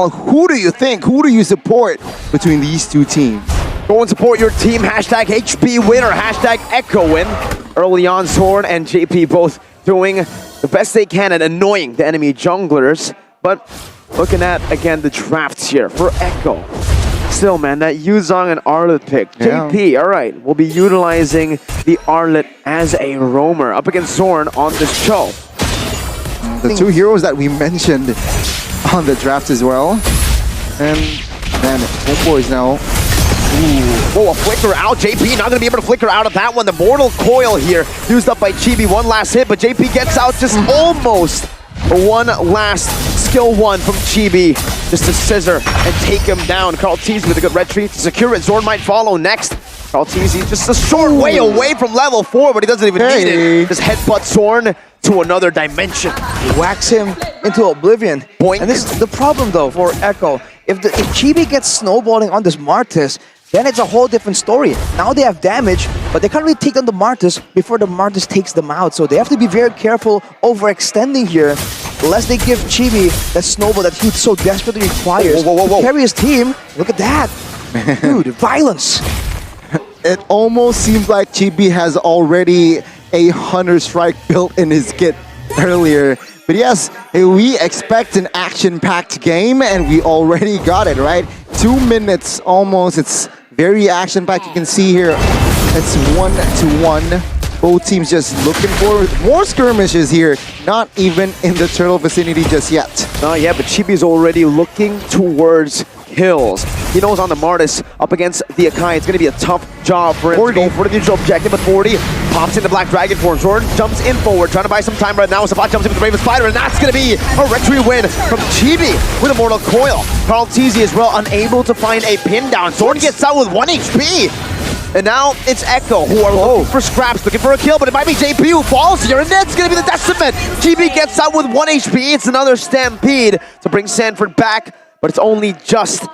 Who do you think? Who do you support between these two teams? Go and support your team. Hashtag HB win or hashtag Echo win. Early on, Zorn and JP both doing the best they can at annoying the enemy junglers. But looking at, again, the drafts here for Echo. Still, man, that Yuzong and Arlet pick. Yeah. JP, all right, will be utilizing the Arlet as a roamer up against Zorn on this show. The two heroes that we mentioned on the draft as well. And then HomeBois now. Ooh. Whoa, a flicker out. JP not going to be able to flicker out of that one. The Mortal Coil here used up by Chibi. One last hit, but JP gets out just almost. One last skill one from Chibi. Just to scissor and take him down. Carl Teasy with a good retreat to secure it. Zorn might follow next. Carl Teasy just a short way away from level 4, but he doesn't even need it. Just headbutt Zorn to another dimension. Whacks him into oblivion. Boink. And this is the problem though for Echo. If Chibi gets snowballing on this Martis, then it's a whole different story. Now they have damage, but they can't really take down the Martis before the Martis takes them out. So they have to be very careful overextending here, lest they give Chibi that snowball that he so desperately requires to carry his team. Look at that. Dude, violence. It almost seems like Chibi has already a Hunter Strike built in his kit earlier. But yes, we expect an action-packed game, and we already got it, right? 2 minutes almost. It's very action-packed. You can see here, it's 1-1. Both teams just looking for more skirmishes here. Not even in the turtle vicinity just yet. Not yet, but Chibi's already looking towards kills. He knows on the Martis up against the Akai, it's going to be a tough job for him to go for the neutral objective, but 40 pops into Black Dragon form. Zorn jumps in forward, trying to buy some time right now. Sabat jumps in with the Raven Spider, and that's going to be a retreat win from Chibi with a Mortal Coil. Carl Teasy as well, unable to find a pin down. Zorn gets out with 1 HP. And now it's Echo who are looking for scraps, looking for a kill, but it might be JP who falls here, and that's going to be the decimate. Chibi gets out with 1 HP. It's another Stampede to bring Sanford back, but it's only just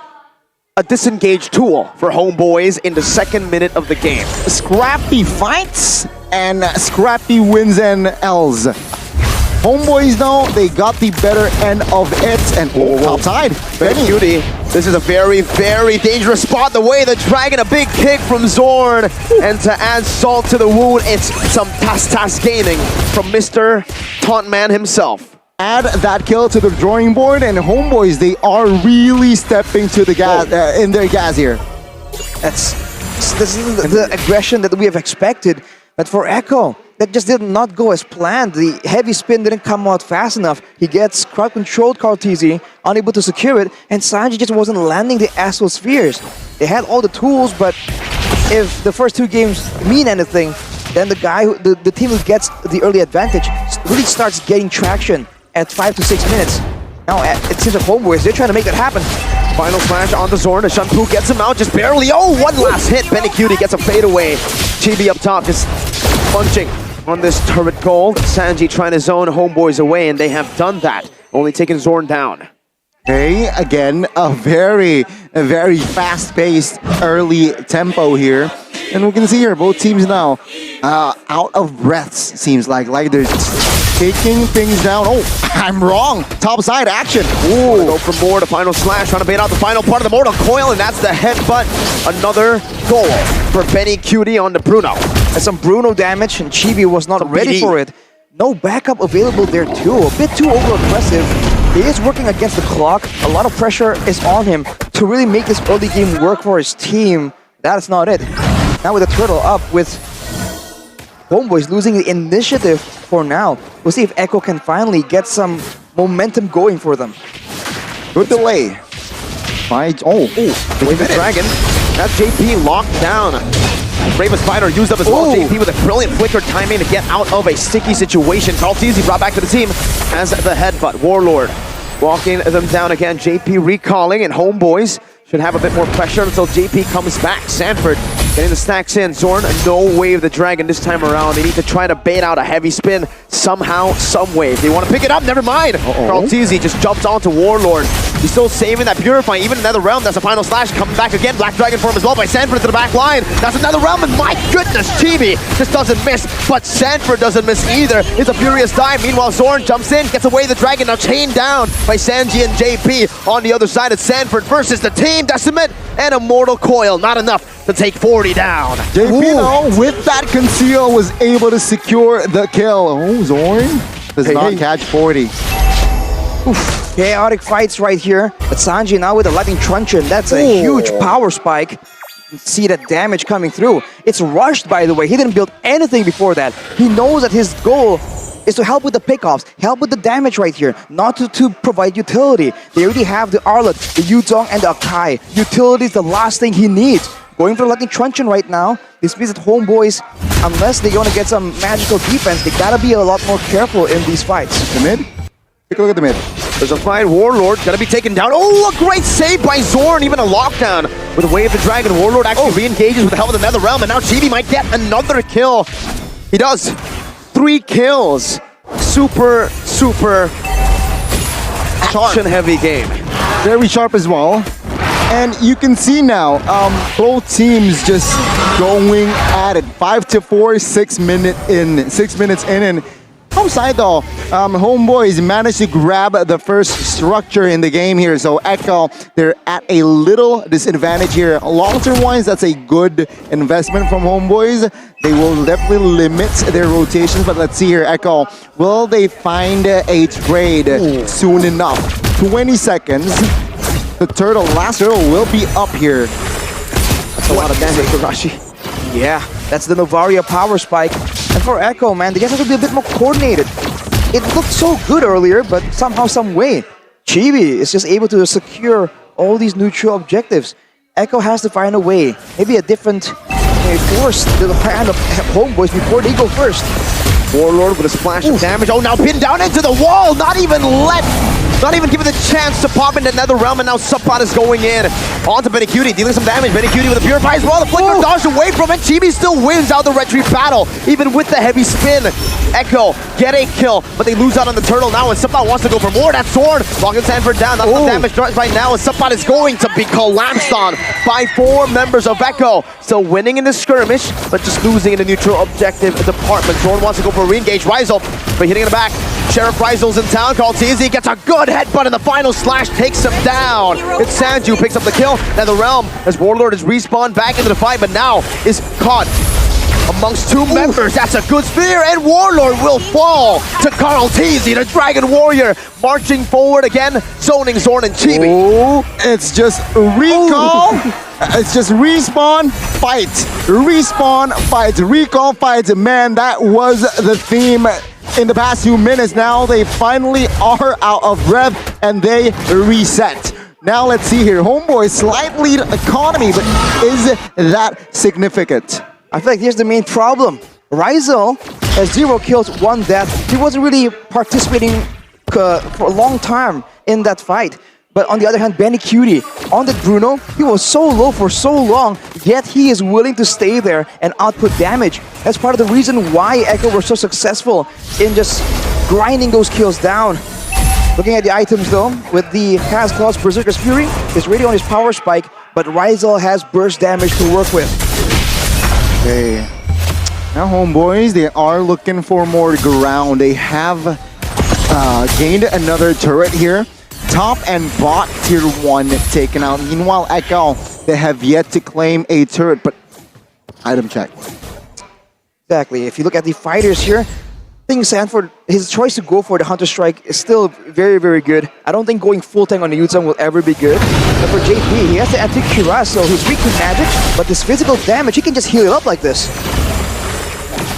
a disengaged tool for HomeBois in the 2nd minute of the game. Scrappy fights and scrappy wins and L's. HomeBois though, they got the better end of it, and outside. Benny Cutie. This is a very, very dangerous spot. The way the Dragon, a big kick from Zorn. And to add salt to the wound, it's some Tas gaming from Mr. Tauntman himself. Add that kill to the drawing board, and HomeBois, they are really stepping to the gas in their gas here. This is the aggression that we have expected, but for Echo, that just did not go as planned. The heavy spin didn't come out fast enough. He gets crowd-controlled Carl Teasy, unable to secure it, and Sanji just wasn't landing the Astral Spheres. They had all the tools, but if the first 2 games mean anything, then the team who gets the early advantage really starts getting traction at 5 to 6 minutes. Now it seems like HomeBois, they're trying to make that happen. Final smash on the Zorn. The Shunpu gets him out just barely. Oh, one last hit. Benny Cutie gets a fadeaway. Chibi up top just punching on this turret goal. Sanji trying to zone HomeBois away, and they have done that. Only taking Zorn down. Okay, again, a very fast-paced early tempo here. And we can see here, both teams now out of breaths, seems like they're taking things down. Oh, I'm wrong. Top side action. Ooh, go for more. The final slash, trying to bait out the final part of the Mortal Coil, and that's the headbutt. Another goal for Benny Cutie on the Bruno. That's some Bruno damage, and Chibi was not ready for it. No backup available there too. A bit too over-aggressive. He is working against the clock. A lot of pressure is on him to really make this early game work for his team. That's not it. Now with the turtle up, with HomeBois losing the initiative for now. We'll see if Echo can finally get some momentum going for them. Good delay. With the Dragon. That's JP locked down. Raven Spider used up as well. JP with a brilliant flicker timing to get out of a sticky situation. Carl Teasy brought back to the team as the headbutt. Warlord walking them down again. JP recalling, and HomeBois should have a bit more pressure until JP comes back. Sanford getting the stacks in. Zorn, no way of the Dragon this time around. They need to try to bait out a heavy spin somehow, some way. If they want to pick it up, never mind. Carl Teasy just jumped onto Warlord. He's still saving that Purify. Even another realm. That's a final slash. Coming back again. Black Dragon form as well by Sanford to the back line. That's another realm. And my goodness, Chibi just doesn't miss. But Sanford doesn't miss either. It's a furious dive. Meanwhile, Zorn jumps in, gets away the dragon. Now chained down by Sanji and JP. On the other side, it's Sanford versus the team. Decimate and Immortal Coil. Not enough to take 40 down. JP, though, with that conceal, was able to secure the kill. Oh, Zorn does not catch 40. Oof. Chaotic fights right here. But Sanji now with a lightning truncheon. That's a huge power spike. See that damage coming through. It's rushed, by the way. He didn't build anything before that. He knows that his goal is to help with the pickoffs, help with the damage right here, not to provide utility. They already have the Arlet, the Yuzong, and the Akai. Utility is the last thing he needs. Going for Lightning Truncheon right now. This means that HomeBois, unless they want to get some magical defense, they gotta be a lot more careful in these fights. The mid? Take a look at the mid. There's a fight. Warlord gonna be taken down. Oh, a great save by Zorn. Even a lockdown with a Wave of the Dragon. Warlord actually re-engages with the help of the Nether Realm, and now Chibi might get another kill. He does. 3 kills. Super action-heavy game. Very sharp as well. And you can see now, both teams just going at it. 5-4, 6 minutes in, and outside though, HomeBois managed to grab the first structure in the game here. So Echo, they're at a little disadvantage here. Long-term wise, that's a good investment from HomeBois. They will definitely limit their rotations, but let's see here, Echo. Will they find a trade soon enough? 20 seconds. The turtle, last turtle, will be up here. That's a lot of damage for Rashi. Yeah, that's the Novaria power spike. And for Echo, man, they just have to be a bit more coordinated. It looked so good earlier, but somehow, some way, Chibi is just able to secure all these neutral objectives. Echo has to find a way, maybe a different force to the hand of HomeBois before they go first. Warlord with a splash of damage. Oh, now pinned down into the wall. Not even given the chance to pop into Nether Realm, and now Subpot is going in. Onto Benecutie, dealing some damage. Benecutie with a Purify as well. The Flicker dodged away from it. Chibi still wins out the retreat battle, even with the heavy spin. Echo get a kill, but they lose out on the turtle now, and Subpot wants to go for more. That sword locking Sanford down. That's the damage right now, and Subpot is going to be collapsed on by 4 members of Echo. Still winning in the skirmish, but just losing in the neutral objective department. Zorn wants to go for a re-engage. Rizel, but hitting in the back. Sheriff Rizel's in town. Kaltizi gets a good headbutt, and the final slash takes him down. It's Sanju picks up the kill. Now the realm, as Warlord is respawned back into the fight, but now is caught amongst 2 members. That's a good spear, and Warlord will fall to Kaltizi, the Dragon Warrior, marching forward again, zoning Zorn and Chibi. It's just recall. It's just respawn, fight. Respawn, fight. Recall, fight. Man, that was the theme in the past few minutes. Now they finally are out of breath and they reset. Now let's see here. HomeBois slight lead economy, but is that significant? I feel like here's the main problem. Rizel has 0 kills, 1 death. He wasn't really participating for a long time in that fight. But on the other hand, Benecutie, on that Bruno, he was so low for so long, yet he is willing to stay there and output damage. That's part of the reason why Echo were so successful in just grinding those kills down. Looking at the items though, with the Has Claws Berserker's Fury, is ready on his power spike, but Rizel has burst damage to work with. Okay. Now HomeBois, they are looking for more ground. They have gained another turret here. Top and bot tier 1 taken out. Meanwhile, Echo, they have yet to claim a turret, but item check. Exactly. If you look at the fighters here, I think Sanford, his choice to go for the Hunter Strike is still very, very good. I don't think going full tank on the Yuzong will ever be good. But for JP, he has the anti-Cuirass, so he's weak to magic, but this physical damage, he can just heal it up like this.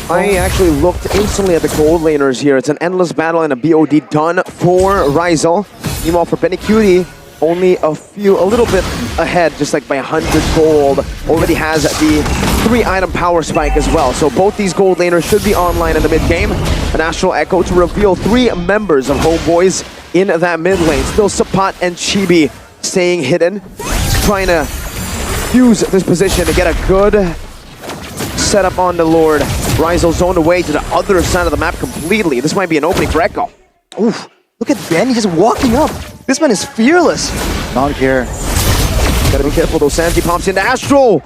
I actually looked instantly at the gold laners here. It's an endless battle and a BOD done for Rizel. Meanwhile, for Benecutie, only a little bit ahead, just like by 100 gold. Already has the 3-item power spike as well. So both these gold laners should be online in the mid-game. An Astral Echo to reveal 3 members of HomeBois in that mid lane. Still Subpot and Chibi staying hidden. Just trying to use this position to get a good setup on the Lord. Rizel zoned away to the other side of the map completely. This might be an opening for Echo. Oof. Look at Benny just walking up. This man is fearless. Not here. Gotta be careful though. Sanji pops into Astro.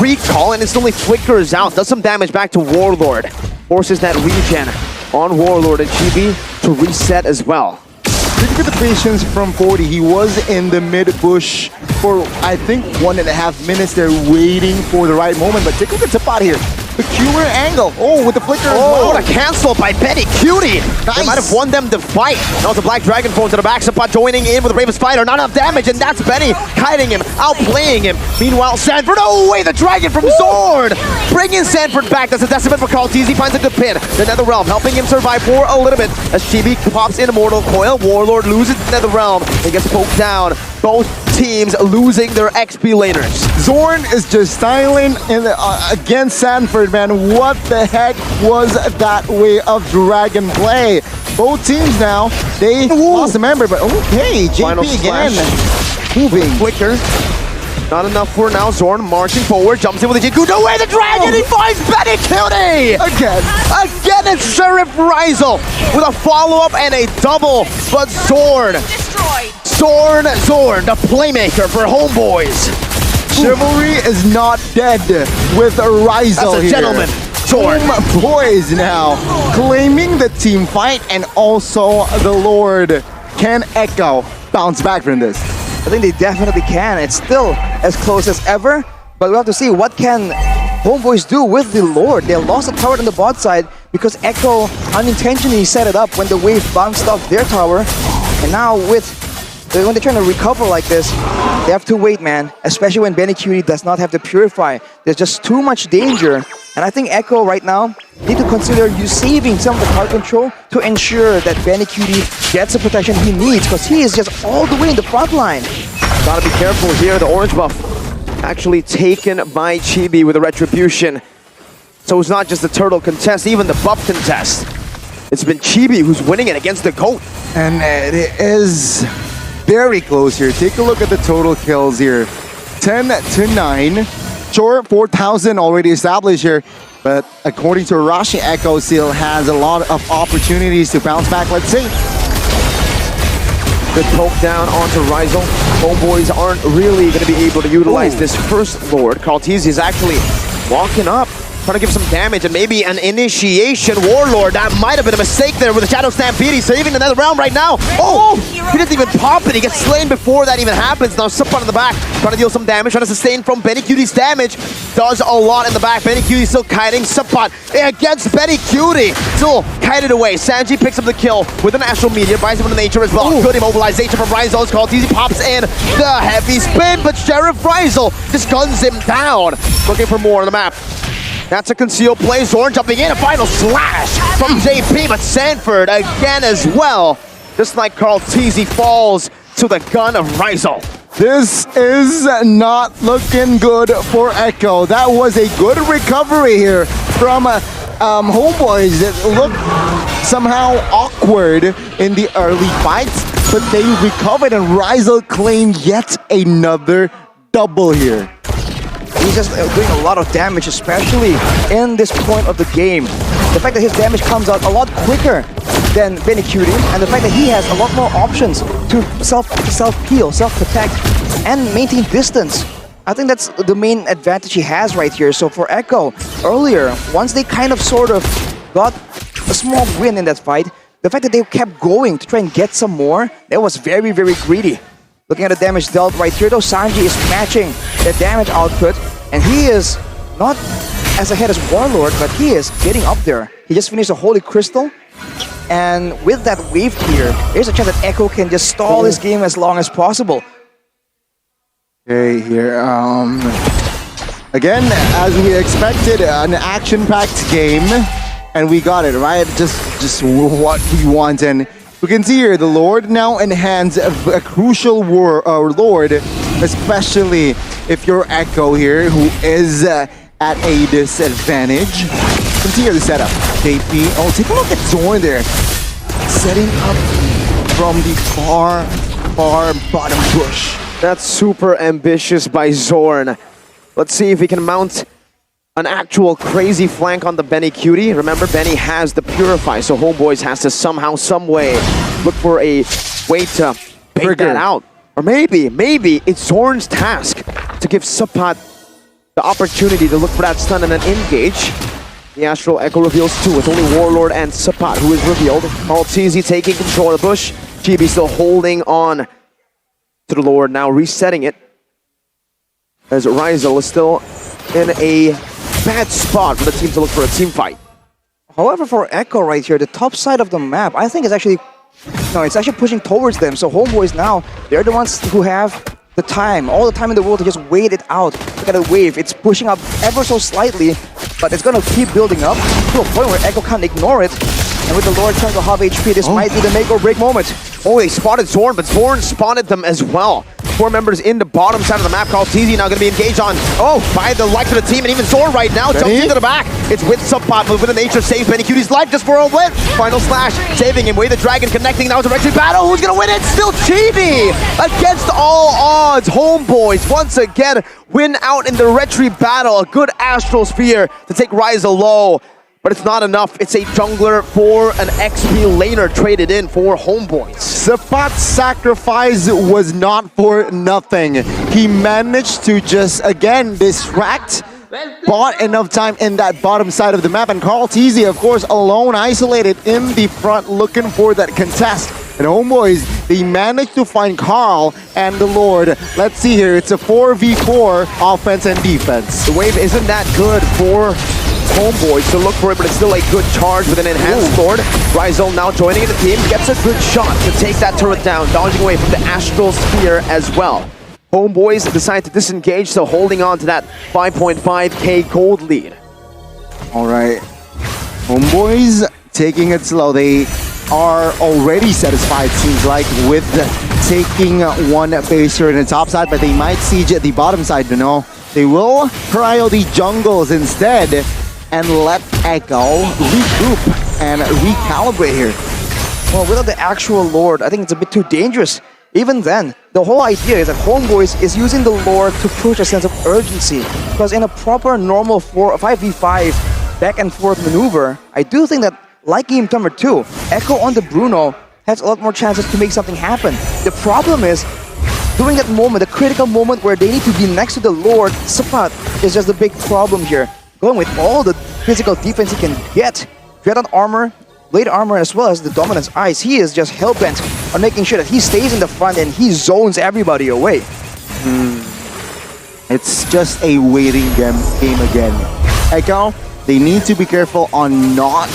Recall and instantly flickers out. Does some damage back to Warlord. Forces that regen on Warlord and GB to reset as well. Look at the patience from 40. He was in the mid bush for, I think, 1.5 minutes. They're waiting for the right moment. But take a look at Zapata here. Peculiar angle. Oh, with the flicker as well. What a cancel by Benny Cutie. Nice. They might have won them the fight. Now it's a Black Dragon form to the back. Sapot joining in with the Bravest Fighter. Not enough damage, and that's Benny kiting him, outplaying him. Meanwhile, Sanford, oh wait, the Dragon from Zord! Bringing Sanford back. That's a decimate for Carl Teasy. Finds a good pin. The Netherrealm helping him survive for a little bit as Chibi pops into Mortal Coil. Warlord loses the Netherrealm and gets poked down. Both teams losing their XP laners. Zorn is just styling against Sanford, man. What the heck was that way of dragon play? Both teams now, they lost a member, but okay, Final JP again. slash. Moving. Flicker. Not enough for now. Zorn marching forward, jumps in with the Jikudo away the dragon. He finds Benny Cutie! Again. Again, it's Sheriff Rizel with a follow-up and a double, but Zorn. Zorn, the playmaker for HomeBois. Chivalry is not dead with Rizel That's a here. gentleman. Zorn. HomeBois now claiming the team fight, and also the Lord. Can Echo bounce back from this? I think they definitely can. It's still as close as ever, but we have to see what can HomeBois do with the Lord. They lost the tower on the bot side because Echo unintentionally set it up when the wave bounced off their tower, and now when they're trying to recover like this, they have to wait, man. Especially when Benny Cutie does not have to purify. There's just too much danger. And I think Echo right now need to consider saving some of the card control to ensure that Benny Cutie gets the protection he needs, because he is just all the way in the front line. Gotta be careful here. The orange buff actually taken by Chibi with a retribution. So it's not just the turtle contest, even the buff contest. It's been Chibi who's winning it against the GOAT. And it is very close here. Take a look at the total kills here. 10-9. Sure, 4,000 already established here, but according to Arashi, Echo still has a lot of opportunities to bounce back. Let's see. Good poke down onto Rizel. HomeBois aren't really going to be able to utilize this first Lord. Carl-Tz is actually walking up, trying to give some damage and maybe an initiation. Warlord, that might have been a mistake there with the Shadow Stampede. He's saving the Netherrealm right now. Oh, he didn't even pop it. He gets slain before that even happens. Now Suppan in the back, trying to deal some damage, trying to sustain from Benny Cutie's damage. Does a lot in the back. Benny Cutie still kiting. Suppan against Benny Cutie. Still kited away. Sanji picks up the kill with an Astral Meteor. Buys him from the nature as well. Good immobilization from Rizel. It's called. Easy pops in the heavy spin, but Sheriff Rizel just guns him down. Looking for more on the map. That's a concealed play. Zorn jumping in. A final slash from JP, but Sanford again as well. Just like Carl Teasy falls to the gun of Rizel. This is not looking good for Echo. That was a good recovery here from HomeBois. It looked somehow awkward in the early fights, but they recovered, and Rizel claimed yet another double here. He's just doing a lot of damage, especially in this point of the game. The fact that his damage comes out a lot quicker than Benny Cutie, and the fact that he has a lot more options to self-heal, self-protect, and maintain distance. I think that's the main advantage he has right here. So for Echo, earlier, once they kind of sort of got a small win in that fight, the fact that they kept going to try and get some more, that was very, very greedy. Looking at the damage dealt right here, though, Sanji is matching the damage output, and he is not as ahead as Warlord, but he is getting up there. He just finished a Holy Crystal, and with that wave clear, there's a chance that Echo can just stall this game as long as possible. Okay, here, again, as we expected, an action-packed game, and we got it, right? Just what we want, and we can see here the Lord now enhance a crucial Lord, especially if you're Echo here, who is at a disadvantage. You can see here the setup. JP, oh, take a look at Zorn there. Setting up from the far bottom bush. That's super ambitious by Zorn. Let's see if he can mount an actual crazy flank on the Benny Cutie. Remember, Benny has the Purify, so HomeBois has to somehow, some way look for a way to bait that out. Or maybe it's Zorn's task to give Sapat the opportunity to look for that stun and then engage. The Astral Echo reveals 2 with only Warlord and Sapat who is revealed. Maltese taking control of the bush. GB still holding on to the Lord, now resetting it. As Rizel is still in a bad spot for the team to look for a team fight. However, for Echo right here, the top side of the map, I think is actually... No, it's actually pushing towards them. So HomeBois now, they're the ones who have the time, all the time in the world to just wait it out. Look at the wave. It's pushing up ever so slightly, but it's going to keep building up to a point where Echo can't ignore it. And with the Lord trying to halve HP, this might be the make or break moment. Oh, they spotted Zorn, but Zorn spotted them as well. 4 members in the bottom side of the map. Maltese now going to be engaged on, by the likes of the team, and even Zorn right now jumps into the back. It's with Subpot, but with the nature saves Benny Cutie's life just for a win. Final slash, saving him. Way the Dragon connecting now to Retry battle. Who's going to win it? Still Chibi! Against all odds, HomeBois once again win out in the Retry battle. A good Astral Spear to take Rizel low. But it's not enough. It's a jungler for an XP laner traded in for HomeBois. Sapat's sacrifice was not for nothing. He managed to just, again, distract, bought enough time in that bottom side of the map. And Maltese, of course, alone, isolated in the front, looking for that contest. And HomeBois, they managed to find Carl and the Lord. Let's see here. It's a 4v4 offense and defense. The wave isn't that good for HomeBois to look for it, but it's still a good charge with an enhanced Lord. Rizel now joining the team, gets a good shot to take that turret down, dodging away from the Astral Spear as well. HomeBois decide to disengage, so holding on to that 5.5k gold lead. All right, HomeBois taking it slow. They are already satisfied, seems like, with taking one baser in the top side, but they might siege at the bottom side, no. They will prio the jungles instead and let Echo regroup and recalibrate here. Well, without the actual Lord, I think it's a bit too dangerous. Even then, the whole idea is that HomeBois is using the Lord to push a sense of urgency. Because in a proper normal 5v5 back and forth maneuver, I do think that, like Game Number 2, Echo on the Bruno has a lot more chances to make something happen. The problem is, during that moment, the critical moment where they need to be next to the Lord, Sapat is just the big problem here. Going with all the physical defense he can get. Dread on armor, blade armor, as well as the dominance eyes. He is just hell-bent on making sure that he stays in the front and he zones everybody away. It's just a waiting game again. Echo, they need to be careful on not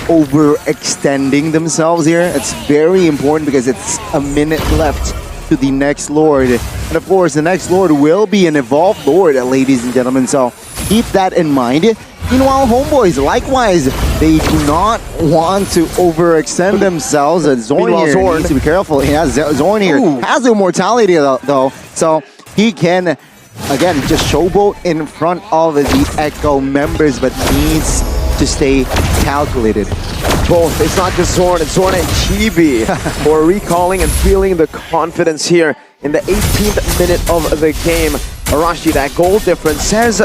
overextending themselves here. It's very important because it's a minute left to the next Lord. And of course, the next Lord will be an evolved Lord, ladies and gentlemen. So keep that in mind. Meanwhile, HomeBois, likewise, they do not want to overextend themselves. Zorn here needs to be careful. He has Zorn here has the immortality though, so he can again just showboat in front of the Echo members, but needs to stay calculated. Both. It's not just Zorn, it's Zorn and Chibi who are recalling and feeling the confidence here in the 18th minute of the game. Arashi, that goal difference says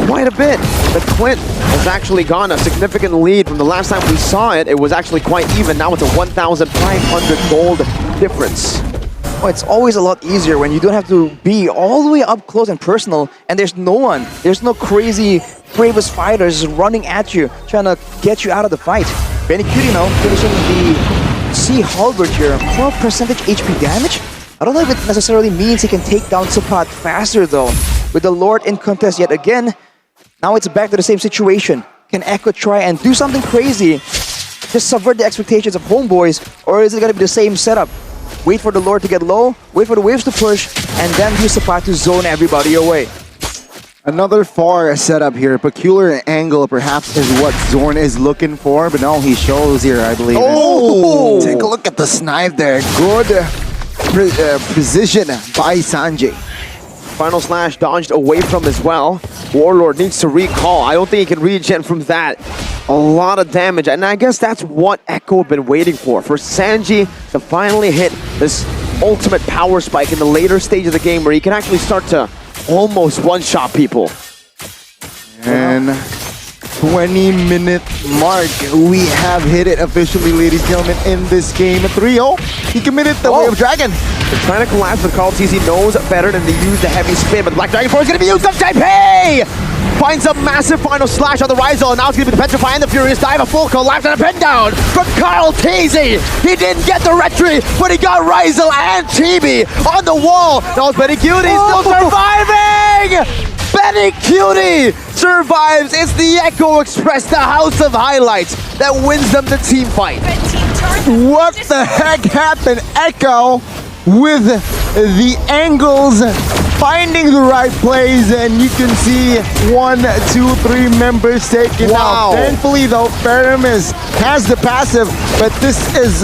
quite a bit. The Clint has actually gone a significant lead from the last time we saw it. It was actually quite even. Now it's a 1,500 gold difference. Oh, it's always a lot easier when you don't have to be all the way up close and personal, and there's no one. There's no crazy bravest fighters running at you, trying to get you out of the fight. Benny Cutie now finishing the C halberd here. More percentage HP damage? I don't know if it necessarily means he can take down Sapat faster though. With the Lord in contest yet again, now it's back to the same situation. Can Echo try and do something crazy? Just subvert the expectations of HomeBois, or is it going to be the same setup? Wait for the Lord to get low, wait for the waves to push, and then use Sapat to zone everybody away. Another far setup here. Peculiar angle perhaps is what Zorn is looking for, but no, he shows here, I believe. Oh! Take a look at the snipe there. Good precision by Sanjay. Final slash dodged away from as well. Warlord needs to recall. I don't think he can regen from that. A lot of damage, and I guess that's what Echo have been waiting for Sanji to finally hit this ultimate power spike in the later stage of the game where he can actually start to almost one-shot people. And 20-minute mark. We have hit it officially, ladies and gentlemen, in this game. 3-0. He committed the Way of Dragon. They're trying to collapse, but Carl TZ knows better than to use the heavy spin. But the Black Dragon 4 is going to be used on JP! Finds a massive final slash on the Rizal. Now it's going to be the Petrify and the Furious Dive. A full collapse and a pin down from Carl TZ. He didn't get the retry, but he got Rizal and Chibi on the wall. Now it's Benny Cutie still surviving! Benny Cutie survives. It's the Echo Express, the house of highlights, that wins them the team fight. What the heck happened? Echo with the angles, finding the right plays, and you can see 1, 2, 3 members taken out. Thankfully though, Paramis has the passive, but this is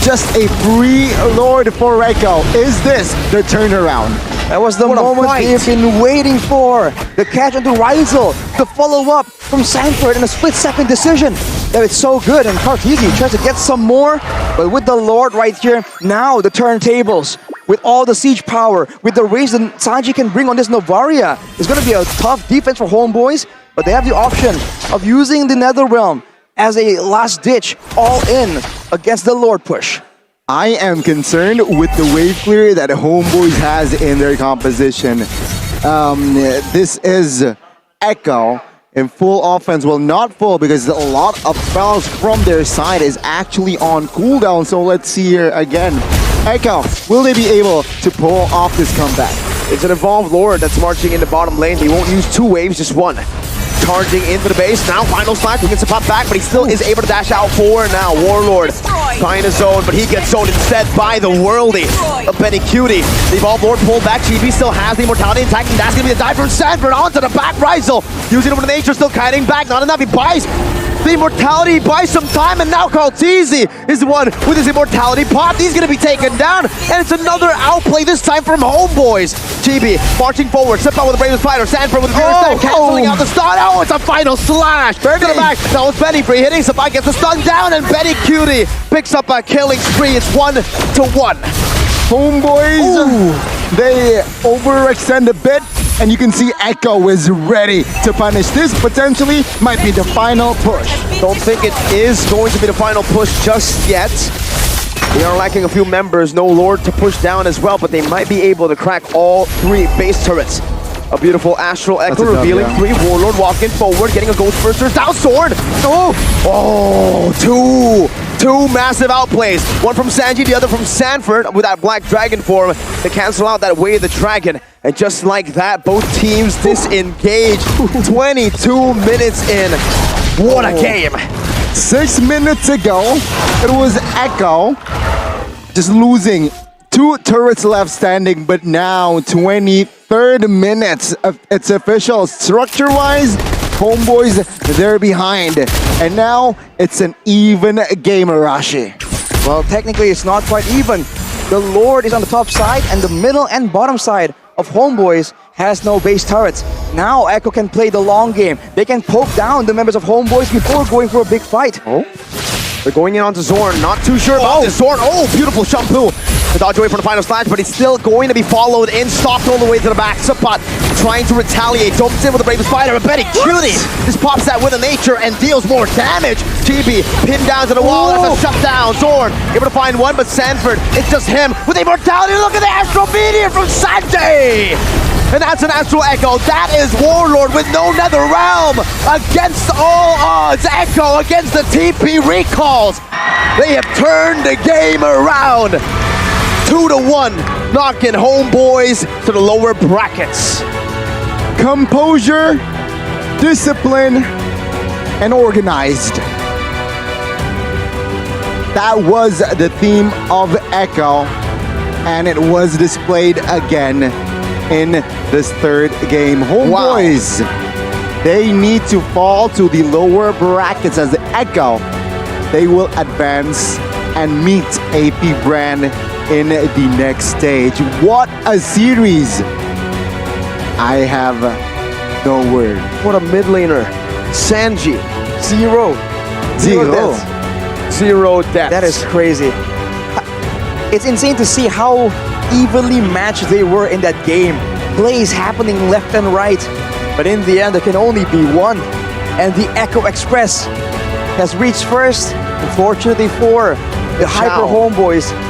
just a free lord for Echo. Is this the turnaround? That was the moment they've been waiting for. The catch onto Rizal, the follow-up from Sanford in a split-second decision. That is so good, and Cartesi tries to get some more, but with the Lord right here, now the turntables, with all the siege power, with the range that Sanji can bring on this Novaria, it's going to be a tough defense for HomeBois, but they have the option of using the Netherrealm as a last-ditch all-in against the Lord push. I am concerned with the wave clear that HomeBois has in their composition. This is Echo in full offense. Well, not full, because a lot of spells from their side is actually on cooldown. So let's see here again. Echo, will they be able to pull off this comeback? It's an evolved Lord that's marching in the bottom lane. They won't use 2 waves, just 1. Charging into the base. Now final slash, he gets to pop back, but he still is able to dash out for now. Warlord trying to zone, but he gets zoned instead by the worldie of Benny Cutie. The evolved Lord pulled back. Chibi still has the immortality attacking. That's gonna be a dive from Sanford onto the back. Rizal using it with nature, still kiting back. Not enough. He buys the immortality, he buys some time, and now Cartesi is the one with his immortality pop. He's gonna be taken down, and it's another outplay, this time from HomeBois. Chibi marching forward, step out with the Bravest Fighter. Sanford with the Furious Dive, canceling out the stun. Oh, it's a final slash. To the back. Now it's Benny free hitting. Sabai gets the stun down, and Benny Cutie picks up a killing spree. It's 1-1. HomeBois, they overextend a bit, and you can see Echo is ready to punish. This potentially might be the final push. Don't think it is going to be the final push just yet. They are lacking a few members, no Lord to push down as well, but they might be able to crack all 3 base turrets. A beautiful Astral Echo revealing 3. Warlord walking forward, getting a Ghost Burster. Down sword! Oh, 2 massive outplays. One from Sanji, the other from Sanford with that Black Dragon form to cancel out that Way of the Dragon. And just like that, both teams disengage. 22 minutes in. What a game! 6 minutes ago, it was Echo just losing 2 turrets left standing, but now 23rd minutes, it's official. Structure-wise, HomeBois, they're behind. And now it's an even game, Arashi. Well, technically it's not quite even. The Lord is on the top side, and the middle and bottom side of HomeBois has no base turrets. Now Echo can play the long game. They can poke down the members of HomeBois before going for a big fight. They're going in onto Zorn, not too sure about this. Zorn, beautiful shampoo. To dodge away from the final slash, but he's still going to be followed in, stopped all the way to the back. Sapat trying to retaliate, jumps in with the Bravest Fighter, but Benny Cutie just pops that with a nature and deals more damage. Chibi pinned down to the wall, that's a shutdown. Zorn able to find one, but Sanford, it's just him with immortality. Look at the Astral Meteor from Sanjay! And that's an Astral Echo. That is Warlord with no Netherrealm. Against all odds, Echo against the TP recalls. They have turned the game around. 2-1, knocking HomeBois to the lower brackets. Composure, discipline, and organized. That was the theme of Echo, and it was displayed again in this 3rd game. HomeBois, they need to fall to the lower brackets as Echo. They will advance and meet AP BREN in the next stage. What a series! I have no word. What a mid laner. Sanji, 0 deaths. 0 deaths. That is crazy. It's insane to see how evenly matched they were in that game. Plays happening left and right. But in the end, there can only be one. And the Echo Express has reached first. Unfortunately for the Hyper Chow. HomeBois,